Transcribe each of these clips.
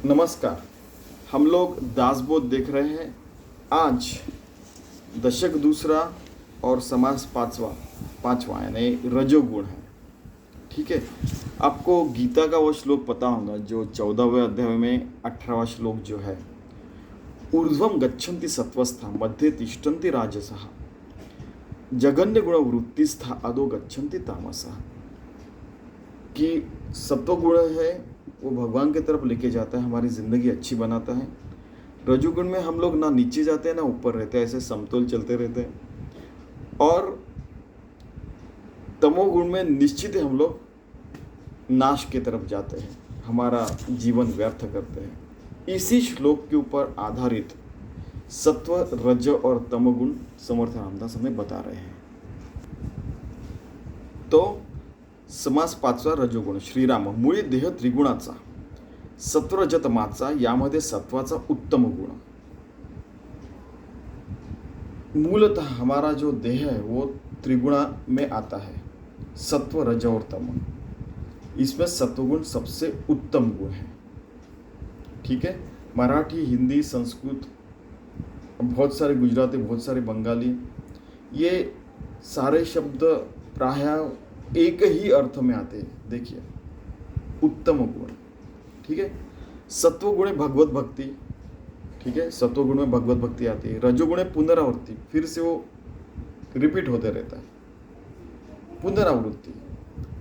नमस्कार। हम लोग दासबोध देख रहे हैं। आज दशक दूसरा और समास पांचवा पांचवा यानी रजोगुण है। ठीक है, आपको गीता का वो श्लोक पता होगा जो 14वें अध्याय में 18वां श्लोक जो है, ऊर्ध्वम गच्छन्ति सत्वस्था मध्ये तिष्ठन्ति राजसः जघन्य गुण वृत्तिस्था अधो गच्छन्ति तामसः। कि सत्वगुण है वो भगवान की तरफ लेके जाता है, हमारी ज़िंदगी अच्छी बनाता है। रजोगुण में हम लोग ना नीचे जाते हैं ना ऊपर रहते हैं, ऐसे समतोल चलते रहते हैं। और तमोगुण में निश्चित हम लोग नाश की तरफ जाते हैं, हमारा जीवन व्यर्थ करते हैं। इसी श्लोक के ऊपर आधारित सत्व, रज और तमोगुण समर्थ रामदास हमें बता रहे हैं। तो समास पाचवा रजोगुण श्रीराम मुळी देह त्रिगुणाचा, सत्वरजतमाचा, यामध्ये सत्वाचा उत्तम गुण। मूलतः हमारा जो देह है वो त्रिगुणा में आता है, सत्व, रज और तम। इसमें सत्वगुण सबसे उत्तम गुण है। ठीक है, मराठी, हिंदी, संस्कृत, बहुत सारे गुजराती, बहुत सारे बंगाली, ये सारे शब्द प्रायः एक ही अर्थ में आते हैं। देखिए, उत्तम गुण। ठीक है, सत्वगुण है भगवत भक्ति। ठीक है, सत्वगुण में भगवत भक्ति आती है। रजोगुण है पुनरावृत्ति, फिर से वो रिपीट होते रहता है, पुनरावृत्ति।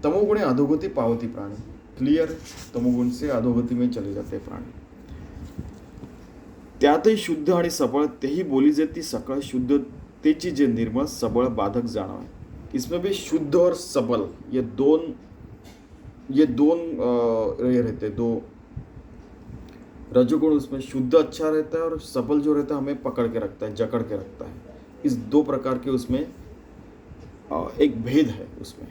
तमोगुण है अधोगति पावती प्राणी। क्लियर, तमोगुण से अधोगति में चले जाते हैं प्राणी। त्यातही शुद्ध आणि सबळ, तेही बोली जे ती सकळ, शुद्धतेची जे निर्मळ सबळ बाधक जाणवे। इसमें भी शुद्ध और सबल ये दोन रहते हैं, दो रजोगुण। उसमें शुद्ध अच्छा रहता है और सबल जो रहता है हमें पकड़ के रखता है, जकड़ के रखता है। इस दो प्रकार के उसमें एक भेद है। उसमें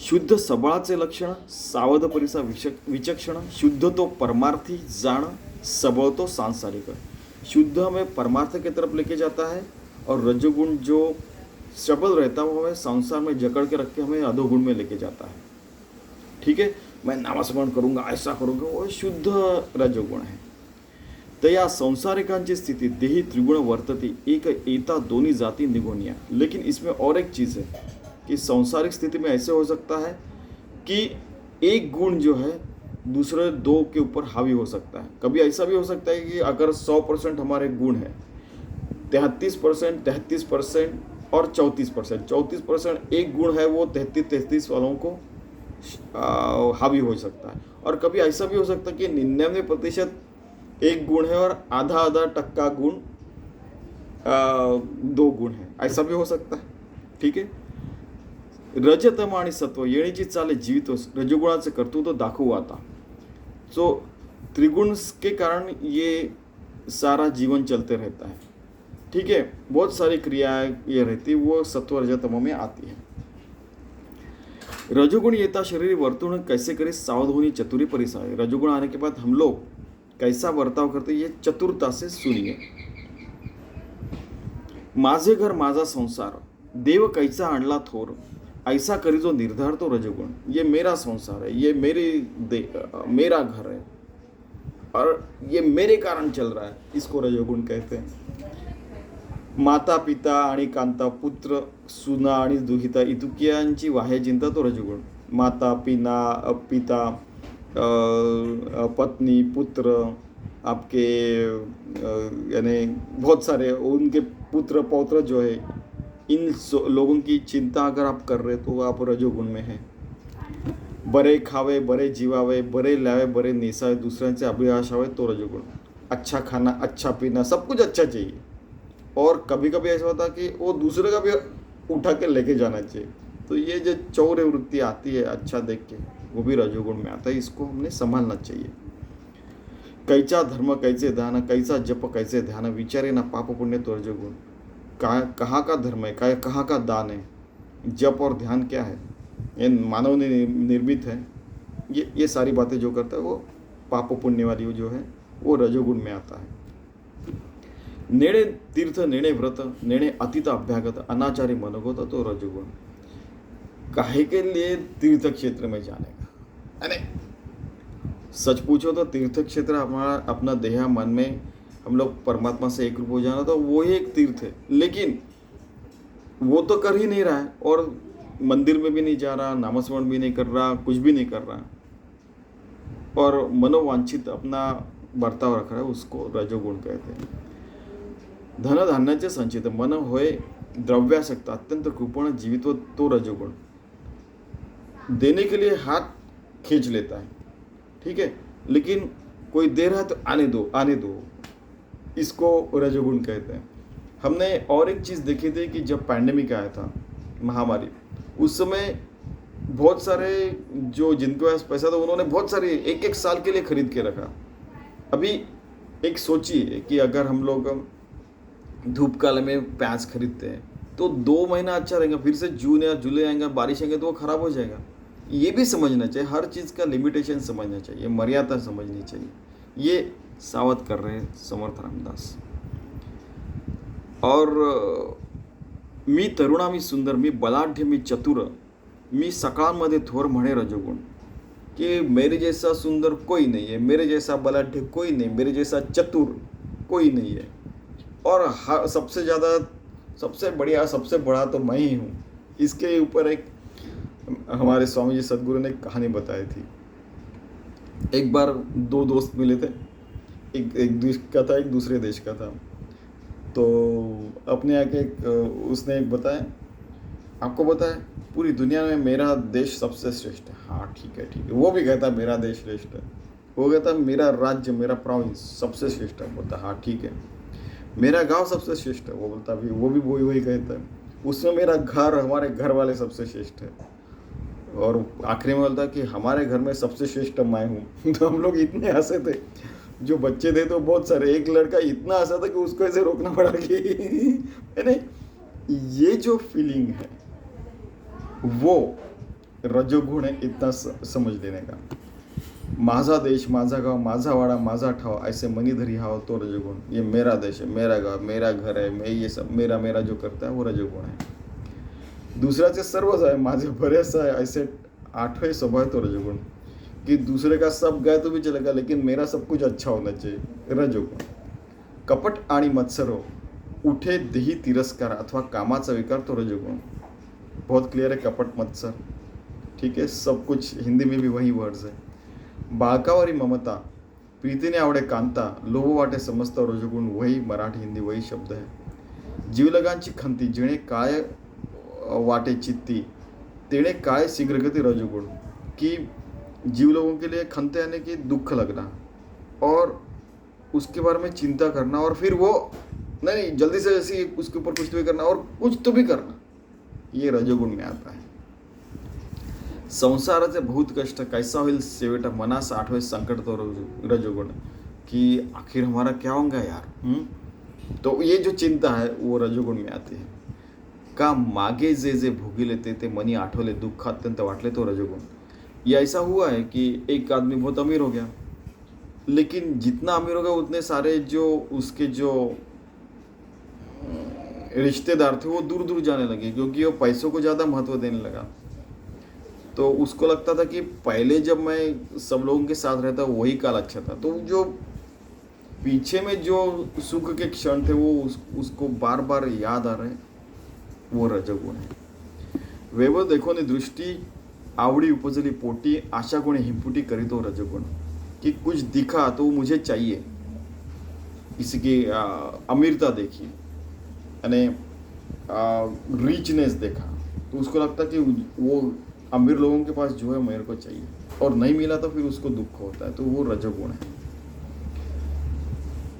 शुद्ध सबळाचे लक्षण, सावध परिसा विचक्षण। शुद्ध तो परमार्थी जाण, सबल तो सांसारिक। शुद्ध हमें परमार्थ की तरफ लेके जाता है और रजोगुण जो सबल रहता है वो हमें संसार में जकड़ के रख के हमें अधोगुण में लेके जाता है। ठीक है, मैं नामस्मरण करूंगा, ऐसा करूंगा, वो शुद्ध रजोगुण है। तर या संसारिकांची स्थिति देही त्रिगुण वर्तती, एक एता दोन्ही जाती निगुणिया। लेकिन इसमें और एक चीज़ है कि सांसारिक स्थिति में ऐसे हो सकता है कि एक गुण जो है दूसरे दो के ऊपर हावी हो सकता है। कभी ऐसा भी हो सकता है कि अगर 100% हमारे गुण है, 33%, 33% और 34%, 34% एक गुण है वो 33 वालों को हावी हो सकता है। और कभी ऐसा भी हो सकता है कि 99% एक गुण है और आधा टक्का गुण दो गुण है, ऐसा भी हो सकता है। ठीक है, रजतम आणि सत्व येण्याची चाले जीवित रजोगुणाचे कर्तृत्व दाखवू आता। सो त्रिगुण के कारण ये सारा जीवन चलते रहता है। ठीक है, बहुत सारी क्रियाएं ये रहती वो सत्व रज तम में आती है। रजोगुण येता शरीर वर्तुण कैसे करे, सावध होनी चतुरी परिसाय। रजोगुण आने के बाद हम लोग कैसा बर्ताव करते ये चतुरता से सुनिए। माझे घर माझा संसार, देव कैसा आणला थोर, ऐसा करी जो निर्धार तो रजोगुण। ये मेरा संसार है, ये मेरा घर है और ये मेरे कारण चल रहा है, इसको रजोगुण कहते हैं। माता पिता आणि कांता, पुत्र सुना आणि दुहिता, इतुकियांची वाह्य चिंता तो रजोगुण। माता पिता, पत्नी, पुत्र, आपके यानी बहुत सारे उनके पुत्र पौत्र जो है, इन लोगों की चिंता अगर आप कर रहे तो आप रजोगुण में हैं। बरे खावे, बरे जीवावे, बरे लावे, बरे नेसावे, दूसऱ्यांचे अभिलाषावे तो रजोगुण। अच्छा खाना, अच्छा पीना, सब कुछ अच्छा चाहिए। और कभी कभी ऐसा होता कि वो दूसरे का भी उठा के लेके जाना चाहिए। तो ये जो चौर्य वृत्ति आती है अच्छा देख के, वो भी रजोगुण में आता है। इसको हमने संभालना चाहिए। कैचा धर्म कैसे ध्यान, कैसा जप कैसे ध्यान, विचारे ना पाप पुण्य तो रजोगुण। कहाँ का धर्म है, कहाँ का दान है, जप और ध्यान क्या है, ये मानव ने निर्मित है। ये सारी बातें जो करता है वो पाप पुण्य वाली जो है वो रजोगुण में आता है। नेणे तीर्थ, नेणे व्रत, नेणे अतीत अभ्यागत, अनाचारी मनोगत तो रजोगुण। काहे के लिए तीर्थ क्षेत्र में जाने का, अरे सच पूछो तो तीर्थ क्षेत्र हमारा अपना देह मन में हम लोग परमात्मा से एक रूप हो जाना, तो वो ही एक तीर्थ है। लेकिन वो तो कर ही नहीं रहा है, और मंदिर में भी नहीं जा रहा, नामस्मरण भी नहीं कर रहा, कुछ भी नहीं कर रहा, और मनोवांछित अपना बर्ताव रख रहा है, उसको रजोगुण कहते हैं। धन धान्याचे संचित मन होय द्रव्यासक्त अत्यंत कृपण जीवित्व, तो रजोगुण देने के लिए हाथ खींच लेता है, ठीक है, लेकिन कोई दे रहा है तो आने दो आने दो, इसको रजोगुण कहते हैं। हमने और एक चीज़ देखी थी कि जब पैंडेमिक आया था, महामारी, उस समय बहुत सारे जो जिनके पास पैसा था उन्होंने बहुत सारे एक एक साल के लिए खरीद के रखा। अभी एक सोचिए कि अगर हम लोग धूप काल में प्याज खरीदते हैं तो 2 महीना अच्छा रहेगा, फिर से जून या जुलाई आएगा, बारिश आएंगे तो वो ख़राब हो जाएगा। ये भी समझना चाहिए, हर चीज़ का लिमिटेशन समझना चाहिए, मर्यादा समझनी चाहिए। ये सावध कर रहे हैं समर्थ रामदास। और मी तरुणा मी सुंदर मी बलाढ्य मी चतुर मी सकाळमध्ये थोर म्हणे रजोगुण, कि मेरे जैसा सुंदर कोई नहीं है, मेरे जैसा बलाढ्य कोई नहीं, मेरे जैसा चतुर कोई नहीं है, और सबसे ज़्यादा सबसे बढ़िया सबसे बड़ा तो मैं ही हूँ। इसके ऊपर एक हमारे स्वामी जी सदगुरु ने एक कहानी बताई थी। एक बार 2 दोस्त मिले थे, एक देश का था, एक दूसरे देश का था। तो अपने आके उसने एक बताया, आपको बताया पूरी दुनिया में मेरा देश सबसे श्रेष्ठ है। हाँ ठीक है ठीक है, वो भी कहता मेरा देश श्रेष्ठ है। वो कहता मेरा राज्य मेरा प्रोविंस सबसे श्रेष्ठ है। बोलता हाँ ठीक है। मेरा गांव सबसे श्रेष्ठ है। वो बोलता भी वही कहता है। उसमें मेरा घर हमारे घर वाले सबसे श्रेष्ठ है। और आखिरी में बोलता कि हमारे घर में सबसे श्रेष्ठ मैं हूँ। तो हम लोग इतने हंसे थे, जो बच्चे थे तो बहुत सारे, एक लड़का इतना हंसा था कि उसको ऐसे रोकना पड़ा कि नहीं, ये जो फीलिंग है वो रजोगुण है, इतना समझ लेने का। माझा देश माझा गाव माझा वाडा माझा ठाव ऐसे मनी धरी हाव, तो रजोगुण। ये मेरा देश है, मेरा गाव, मेरा घर है, मैं ये सब मेरा मेरा जो करता है वो रजोगुण है। दूसराचे सर्वच आहे, माझे बरेच आहे, ऐसे 8वें स्वभाव है तो रजोगुण, कि दूसरे का सब गए तो भी चलेगा लेकिन मेरा सब कुछ अच्छा होना चाहिए, रजोगुण। कपट आणि मत्सरो उठे देही तिरस्कार अथवा कामाचा विकार, तो रजोगुण। बहुत क्लियर है, कपट मत्सर, ठीक है, सब कुछ हिंदी में भी वही वर्ड्स है। बाळकावरी ममता प्रीतीने आवडे कांता, लोभ वाटे समजता, रजोगुण। वही मराठी हिंदी वही शब्द है। जीवलगांची खंती जिणे काय वाटे चित्ती, तेणे काय शीघ्रगति, रजोगुण। कि जीव लोगों के लिए खंते यानी कि दुख लगना और उसके बारे में चिंता करना, और फिर वो नहीं जल्दी से ऐसी उसके ऊपर कुछ तो भी करना और कुछ तो भी करना, ये रजोगुण में आता है। संसाराचे बहुत कष्ट कैसा होईल शेवट, मनास 8वें संकट, तो रजोगुण। कि आखिर हमारा क्या होगा यार, तो ये जो चिंता है वो रजोगुण में आती है। का मागे जे जे भोगिले ते मनी आठवले, दुःख अत्यंत वाटले, तो रजोगुण। ये ऐसा हुआ है कि एक आदमी बहुत अमीर हो गया, लेकिन जितना अमीर हो गया उतने सारे जो उसके जो रिश्तेदार थे वो दूर दूर जाने लगे, क्योंकि वो पैसों को ज़्यादा महत्व देने लगा। तो उसको लगता था कि पहले जब मैं सब लोगों के साथ रहता वही काल अच्छा था। तो जो पीछे में जो सुख के क्षण थे वो उसको बार बार याद आ रहे, वो रजोगुण है। वैभव देखोनी दृष्टि आवड़ी उपजली पोटी, आशा कोणी हिंपुटी करी, तो रजोगुण। कि कुछ दिखा तो मुझे चाहिए, इसकी अमीरता देखी यानी रिचनेस देखा तो उसको लगता कि वो अमीर लोगों के पास जो है मेरे को चाहिए, और नहीं मिला तो फिर उसको दुख होता है, तो वो रजोगुण है।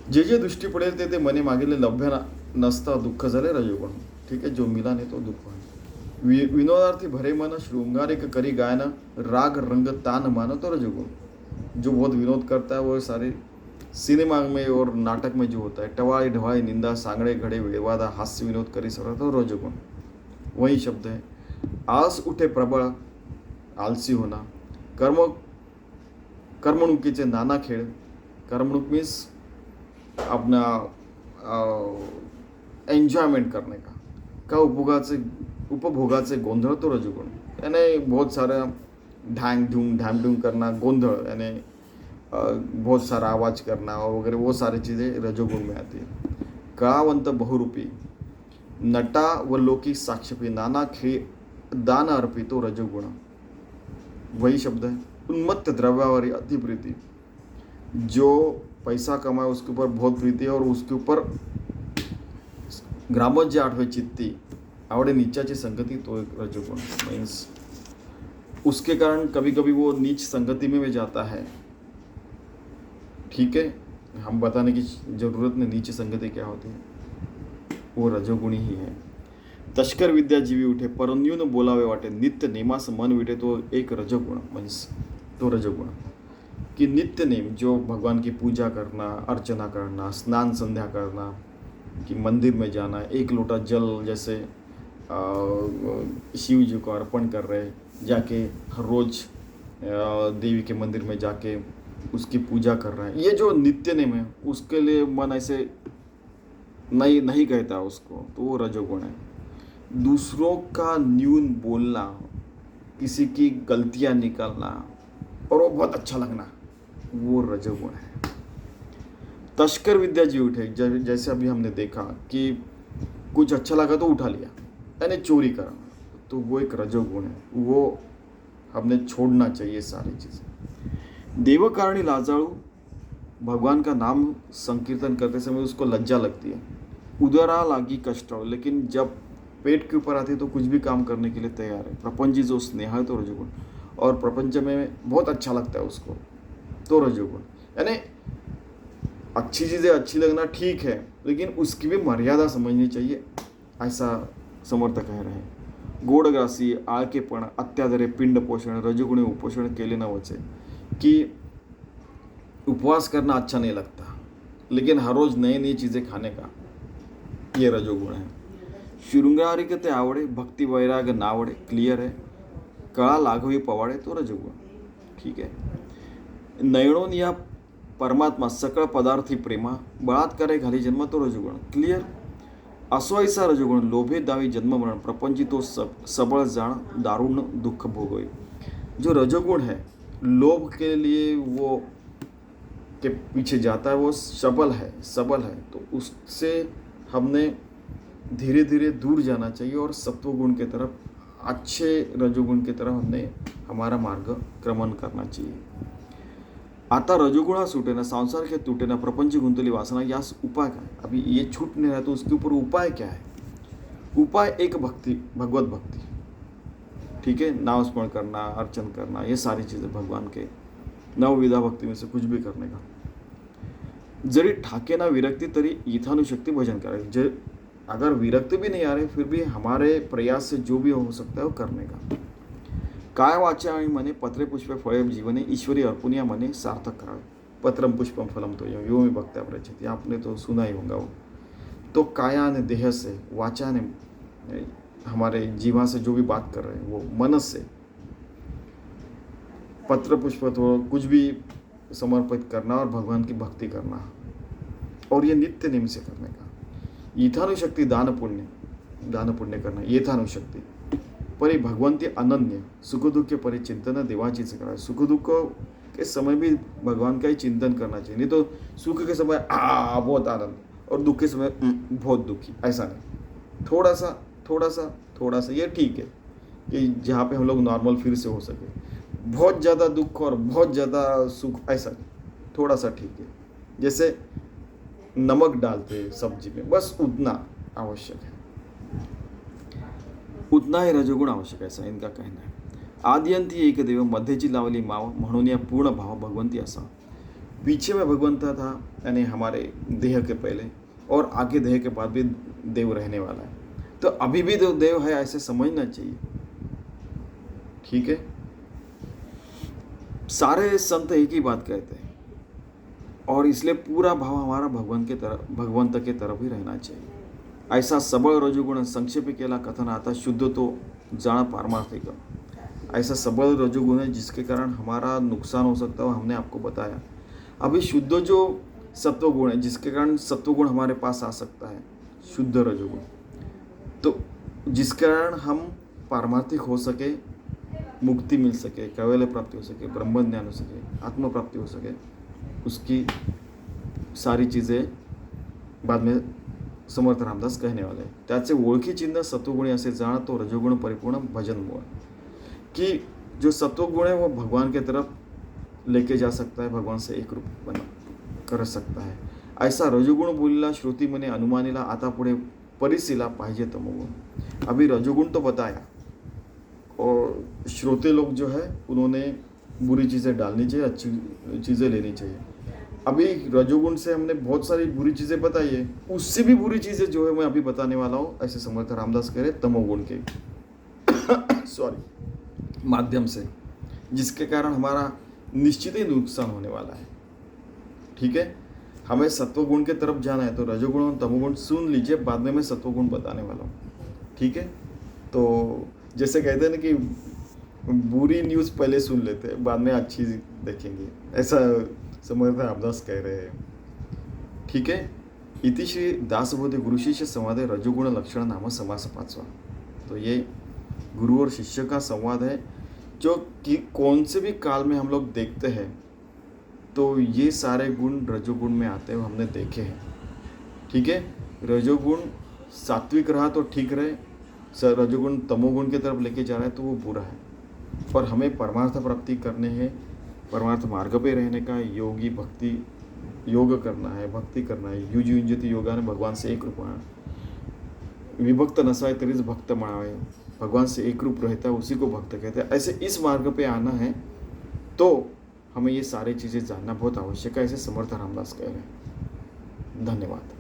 जे जे दृष्टी पडेल ते मने मागेले लभ्य नसता, दुःख झाले, रजोगुण। ठीक है, जो मिला नहीं तो दुःख है। विनोदार्थी भरे मन शृंगारिक करी गायन, राग रंग तान मान, तो रजोगुण। जो बहुत विनोद करता है वो सारे सिनेमा में और नाटक में जो होता है, टवाई ढवाई निंदा सांगड़े घड़े विवादा हास्य विनोद करी सर, तो रजोगुण। वही शब्द है। आस उठे प्रबळ आलसी होना, कर्मणुकीचे नाना खेळ, कर्मणुक मीन्स अपना एन्जॉयमेंट करने का उपभोगाचे गोंधळ, तो रजोगुण। यानी बहुत सारा ढांग ढूंग करना, गोंधळ यानी बहुत सारा आवाज़ करना और वगैरह, वो सारी चीज़ें रजोगुण में आती है। कळावंत बहुरूपी, नटा व लोकी साक्षपी, नाना खेळ दान अर्पितो रजोगुण, वही शब्द है। उन्मत्त द्रव्यावरी अति प्रीति, जो पैसा कमाए उसके ऊपर बहुत प्रीति है और उसके ऊपर ग्रामोज्य आठवे चित्ती, आवड़े नीचाची संगति, तो एक रजोगुण मीन्स उसके कारण कभी कभी वो नीच संगति में भी जाता है। ठीक है, हम बताने की जरूरत नहीं नीच संगति क्या होती है, वो रजोगुणी ही है। तस्कर विद्या जीवी उठे, परन्यून बोलावे वाटे, नित्य नेमास मन विटे, तो एक रजोगुण मीन्स तो रजोगुण कि नित्य नेम जो भगवान की पूजा करना, अर्चना करना, स्नान संध्या करना, कि मंदिर में जाना, एक लोटा जल जैसे शिव जी को अर्पण कर रहे, जाके हर रोज देवी के मंदिर में जाके उसकी पूजा कर रहे हैं, ये जो नित्य नेम है उसके लिए मन ऐसे नहीं कहता उसको, तो वो रजोगुण है। दूसरों का न्यून बोलना, किसी की गलतियां निकालना और वो बहुत अच्छा लगना, वो रजोगुण है। तस्कर विद्या जी उठे, जैसे अभी हमने देखा कि कुछ अच्छा लगा तो उठा लिया, यानी चोरी करना, तो वो एक रजोगुण है, वो हमने छोड़ना चाहिए सारी चीज़ें। देवकारणी लाजाळू, भगवान का नाम संकीर्तन करते समय उसको लज्जा लगती है। उदरा लागी कष्ट, लेकिन जब पेट के ऊपर आती है तो कुछ भी काम करने के लिए तैयार है। प्रपंची जो स्नेह है तो रजोगुण, और प्रपंच में बहुत अच्छा लगता है उसको, तो रजोगुण। यानी अच्छी चीज़ें अच्छी लगना ठीक है, लेकिन उसकी भी मर्यादा समझनी चाहिए, ऐसा समर्थ कह रहे हैं। गोडग्रासी, आळकेपण, अत्यादरे, पिंड पोषण, रजोगुणी उपोषण केले न वचे, कि उपवास करना अच्छा नहीं लगता, लेकिन हर रोज नई नई चीज़ें खाने का, ये रजोगुण है। शृंगारिकते आवडे, भक्ति वैराग नावडे, क्लियर है। कळा लाघवी पवाडे, तो रजोगुण, ठीक है। नयनोन या परमात्मा, सकळ पदार्थी प्रेमा, बळात्कारे घाली जन्म, तो रजोगुण, क्लियर। असो ऐसा रजोगुण, लोभे दावी जन्म मरण, प्रपंची तो सबळ जाण, दारुण दुःख भोगोय। जो रजोगुण है, लोभ के लिए वो के पीछे जाता है, वो सबल है, तो उससे हमने धीरे धीरे दूर जाना चाहिए और सत्वगुण के तरफ, अच्छे रजोगुण की तरफ हमने हमारा मार्ग क्रमण करना चाहिए। आता रजोगुणा सुटेना, संसार के टूटेना, प्रपंच गुंतली वासना, यास उपाय काय? अभी ये छूट नहीं रहा तो उसके ऊपर उपाय क्या है? उपाय एक भक्ति, भगवत भक्ति, ठीक है, नाम स्मरण करना, अर्चन करना, ये सारी चीज़ें भगवान के नवविधा भक्ति में से कुछ भी करने का। जरी ठाके ना विरक्ति तरी यथानुशक्ति भजन करें, अगर विरक्ति भी नहीं आ रही फिर भी हमारे प्रयास से जो भी हो सकता है वो करने का। काय वाचा आणि मने, पत्रे पुष्पे फळे जीवने, ईश्वरी अर्पुनिया मने सार्थक करावे। पत्रम पुष्पम फलम तो यो में भक्त्या प्रचलित, आपने तो सुना ही होगा वो। तो काया ने देह से, वाचा ने हमारे जीवा से जो भी बात कर रहे हैं, वो मन से पत्र पुष्प तो कुछ भी समर्पित करना और भगवान की भक्ति करना, और ये नित्य नियम से करने का। यथानुशक्ति दान पुण्य करना, यथानुशक्ति परि भगवंती अनन्य, सुख दुख के परि चिंतन देवाचीच करा। सुख दुख के समय भी भगवान का ही चिंतन करना चाहिए, नहीं तो सुख के समय बहुत आनंद और दुख के समय बहुत दुखी, ऐसा नहीं। थोड़ा सा ये ठीक है कि जहाँ पे हम लोग नॉर्मल फिर से हो सके। बहुत ज़्यादा दुख और बहुत ज़्यादा सुख ऐसा नहीं, थोड़ा सा ठीक है, जैसे नमक डालते सब्जी में, बस उतना आवश्यक है, उतना ही रजोगुण आवश्यक है, ऐसा इनका कहना है। आद्यंती एक देव, मध्यची लावली माव, म्हणून या पूर्ण भाव भगवंती असा। पीछे में भगवंत था, यानी हमारे देह के पहले, और आगे देह के बाद भी देव रहने वाला है, तो अभी भी देव है ऐसे समझना चाहिए, ठीक है। सारे संत एक ही बात कहते हैं, और इसलिए पूरा भाव हमारा भगवंत के तरफ ही रहना चाहिए। ऐसा सबल रजोगुण संक्षेप केला कथन, आता शुद्ध तो जान पारमार्थिक। ऐसा सबल रजोगुण है जिसके कारण हमारा नुकसान हो सकता है, हमने आपको बताया। अभी शुद्ध जो सत्वगुण है जिसके कारण सत्वगुण हमारे पास आ सकता है, शुद्ध रजोगुण, तो जिसके कारण हम पारमार्थिक हो सके, मुक्ति मिल सके, कैवल्य प्राप्ति हो सके, ब्रह्म ज्ञान हो सके, आत्म प्राप्ति हो सके, उसकी सारी चीज़ें बाद में समर्थ रामदास कहने वाले हैं. त्याचे ओळखी चिन्ह सत्वगुणी असे जाण तो रजोगुण परिपूर्ण भजन मूळ. कि जो सत्वगुण है वो भगवान के तरफ लेके जा सकता है, भगवान से एक रूप बना कर सकता है. ऐसा रजोगुण बोलला श्रुति मने अनुमानीला आता पुढे परिसीला पाहिजे तमोगुण. अभी रजोगुण तो बताया और श्रोते लोग जो है उन्होंने बुरी चीज़ें डालनी चाहिए, अच्छी चीज़ें लेनी चाहिए. अभी रजोगुण से हमने बहुत सारी बुरी चीज़ें बताई है, उससे भी बुरी चीज़ें जो है मैं अभी बताने वाला हूँ, ऐसे समर्थ रामदास कह रहे तमोगुण के सॉरी माध्यम से, जिसके कारण हमारा निश्चित ही नुकसान होने वाला है. ठीक है, हमें सत्वगुण के तरफ जाना है तो रजोगुण और तमोगुण सुन लीजिए, बाद में मैं सत्वगुण बताने वाला हूँ. ठीक है, तो जैसे कहते हैं ना कि बुरी न्यूज़ पहले सुन लेते हैं, बाद में अच्छी देखेंगे, ऐसा समर्थ रामदास कह रहे हैं. ठीक है, इति श्री दासबोधे गुरुशिष्य संवाद रजोगुण लक्षण नाम समास 5वां. तो ये गुरु और शिष्य का संवाद है जो कि कौन से भी काल में हम लोग देखते हैं तो ये सारे गुण रजोगुण में आते हैं, हमने देखे हैं. ठीक है, रजोगुण सात्विक रहा तो ठीक रहे, रजोगुण तमोगुण की तरफ लेके जा रहा है तो वो बुरा है. पर हमें परमार्थ प्राप्ति करने हैं, परमार्थ मार्ग पे रहने का, योगी भक्ति योग करना है, भक्ति करना है. युज युंजती योगाने भगवान से एक रूप होना, विभक्त नसाए तरीच भक्त मनावे, भगवान से एक रूप रहता है उसी को भक्त कहते हैं. ऐसे इस मार्ग पे आना है तो हमें ये सारी चीज़ें जानना बहुत आवश्यक है, ऐसे समर्थ रामदास कह रहे हैं. धन्यवाद.